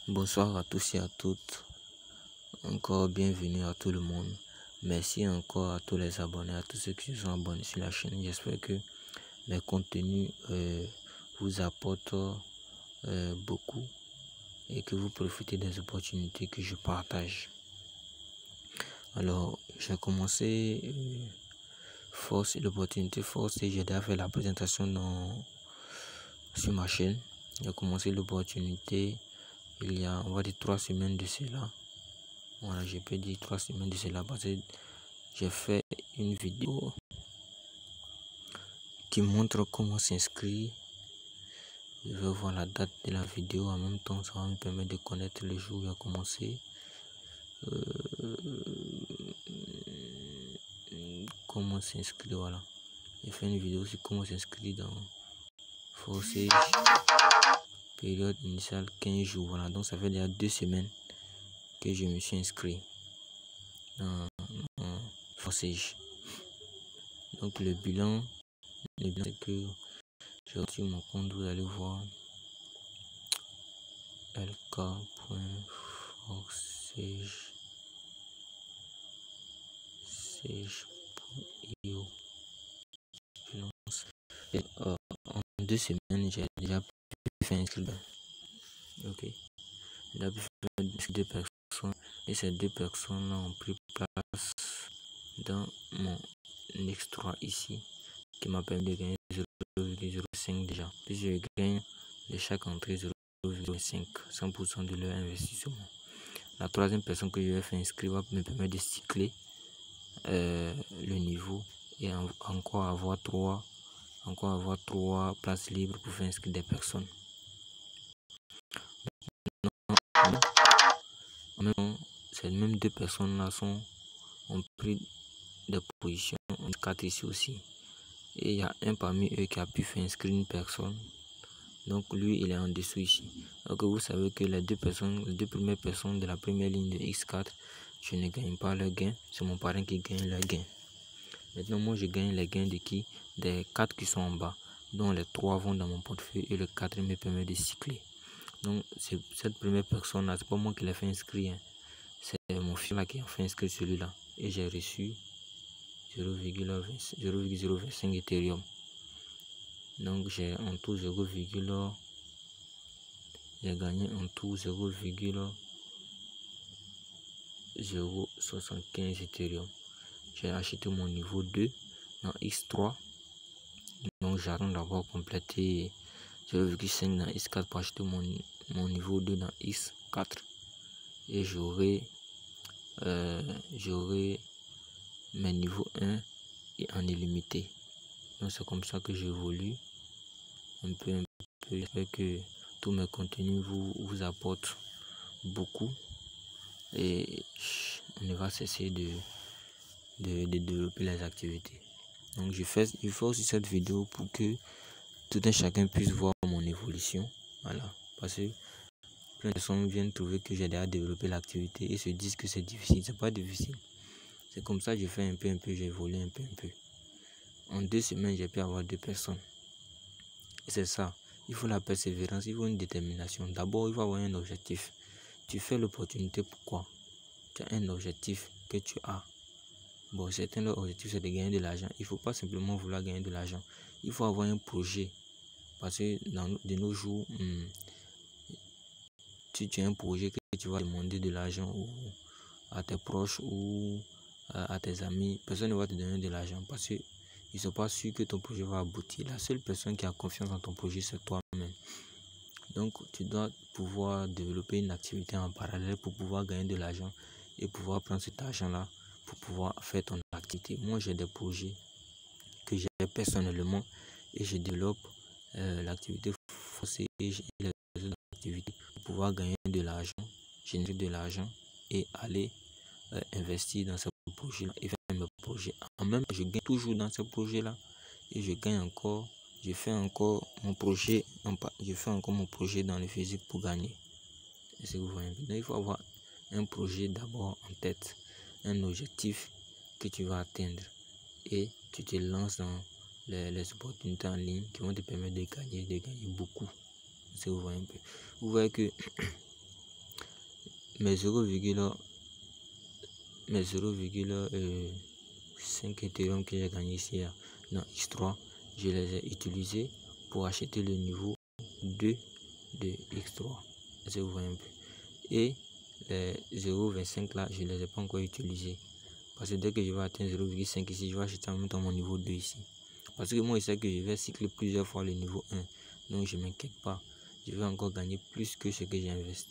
Bonsoir à tous et à toutes. Encore bienvenue à tout le monde. Merci encore à tous les abonnés, à tous ceux qui se sont abonnés sur la chaîne. J'espère que mes contenus vous apportent beaucoup et que vous profitez des opportunités que je partage. Alors, j'ai commencé force et l'opportunité force et j'ai déjà fait la présentation sur ma chaîne. J'ai commencé l'opportunité il y a, on va dire, 3 semaines de cela. Voilà, je peux dire 3 semaines de cela parce que j'ai fait une vidéo qui montre comment s'inscrire. Je vais voir la date de la vidéo en même temps, ça va me permettre de connaître le jour où j'ai commencé. Comment s'inscrire, voilà. J'ai fait une vidéo sur comment s'inscrire dans Forçage, période initiale 15 jours. Voilà, donc ça fait déjà 2 semaines que je me suis inscrit dans Forçage. Donc le bilan c'est que j'ai reçu mon compte, vous allez voir lk.forçage.io. En 2 semaines, j'ai déjà pu faire inscrire. Ok. J'ai déjà pu faire 2 personnes et ces 2 personnes ont pris place dans mon X3 ici qui m'a permis de gagner 0,05 déjà. Puis je gagne de chaque entrée 0,5, 100% de leur investissement. La troisième personne que je vais faire inscrire va me permettre de cycler le niveau et encore avoir 3 places libres pour faire inscrire des personnes. En même temps, ces mêmes 2 personnes là ont pris des positions 4 ici aussi. Et il y a un parmi eux qui a pu faire inscrire une personne. Donc lui il est en dessous ici. Donc vous savez que les 2 premières personnes de la première ligne de X4, je ne gagne pas leur gain. C'est mon parrain qui gagne leur gain. Maintenant moi je gagne les gains de qui? Des 4 qui sont en bas. Donc les 3 vont dans mon portefeuille et le 4 me permet de cycler. Donc cette première personne là, c'est pas moi qui l'ai fait inscrire. C'est mon fils là qui a fait inscrire celui-là. Et j'ai reçu 0,025 Ethereum. Donc j'ai en tout j'ai gagné en tout 0,075 Ethereum. J'ai acheté mon niveau 2 dans X3. Donc j'attends d'avoir complété 0,5 dans X4 pour acheter mon niveau 2 dans X4. Et j'aurai mes niveaux 1 et en illimité. Donc c'est comme ça que j'évolue un peu. J'espère que tous mes contenus vous apportent beaucoup et on ne va cesser de développer les activités. Donc je fais aussi cette vidéo pour que tout un chacun puisse voir mon évolution. Voilà, parce que plein de personnes viennent trouver que j'ai déjà développé l'activité et se disent que c'est difficile. C'est pas difficile. C'est comme ça que je fais un peu, j'évolue un peu. En 2 semaines, j'ai pu avoir 2 personnes. Et c'est ça. Il faut la persévérance, il faut une détermination. D'abord, il faut avoir un objectif. Tu fais l'opportunité, pourquoi? Tu as un objectif que tu as. Bon, certains, leur objectif, c'est de gagner de l'argent. Il ne faut pas simplement vouloir gagner de l'argent. Il faut avoir un projet. Parce que de nos jours, si tu as un projet que tu vas demander de l'argent à tes proches ou à tes amis, personne ne va te donner de l'argent parce qu'ils ne sont pas sûrs que ton projet va aboutir. La seule personne qui a confiance en ton projet, c'est toi-même. Donc, tu dois pouvoir développer une activité en parallèle pour pouvoir gagner de l'argent et pouvoir prendre cet argent-là pour pouvoir faire ton activité. Moi, j'ai des projets que j'ai personnellement et je développe l'activité forcée et les autres activités pour pouvoir gagner de l'argent, générer de l'argent et aller investir dans ce projet-là et faire mes projets. En même temps, je gagne toujours dans ce projet-là et je gagne encore. Je fais encore mon projet dans le physique pour gagner. Est-ce que vous voyez? Donc, il faut avoir un projet d'abord en tête, un objectif que tu vas atteindre et tu te lances dans les opportunités en ligne qui vont te permettre de gagner beaucoup. Est-ce que vous voyez un peu? Vous voyez que mes 0,5 Ethereum que j'ai gagné ici dans X3, je les ai utilisés pour acheter le niveau 2 de X3. Vous voyez un peu. Et les 0,25 là, je ne les ai pas encore utilisés. Parce que dès que je vais atteindre 0,5 ici, je vais acheter en même temps mon niveau 2 ici. Parce que moi, je sais que je vais cycler plusieurs fois le niveau 1. Donc, je ne m'inquiète pas. Je vais encore gagner plus que ce que j'ai investi.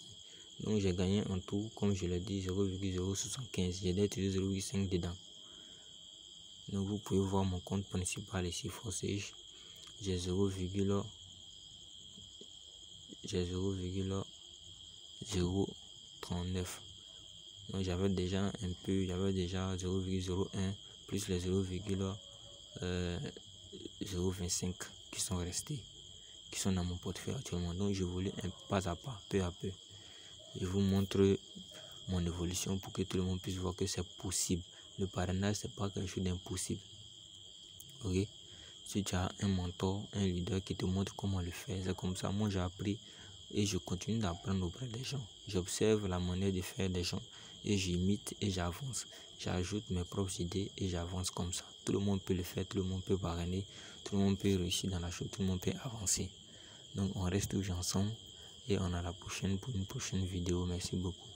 Donc, j'ai gagné en tout, comme je l'ai dit, 0,075. J'ai utilisé 0,5 dedans. Donc, vous pouvez voir mon compte principal ici, Forsage. J'ai 0,039. Donc j'avais déjà 0,01 plus les 0,025 qui sont restés, qui sont dans mon portefeuille actuellement. Donc je voulais pas à pas, peu à peu. Je vous montre mon évolution pour que tout le monde puisse voir que c'est possible. Le parrainage, c'est pas quelque chose d'impossible. Ok? Si tu as un mentor, un leader qui te montre comment le faire, c'est comme ça. Moi j'ai appris et je continue d'apprendre auprès des gens. J'observe la manière de faire des gens et j'imite et j'avance. J'ajoute mes propres idées et j'avance comme ça. Tout le monde peut le faire, tout le monde peut parrainer, tout le monde peut réussir dans la chose, tout le monde peut avancer. Donc on reste toujours ensemble et on a la prochaine pour une prochaine vidéo. Merci beaucoup.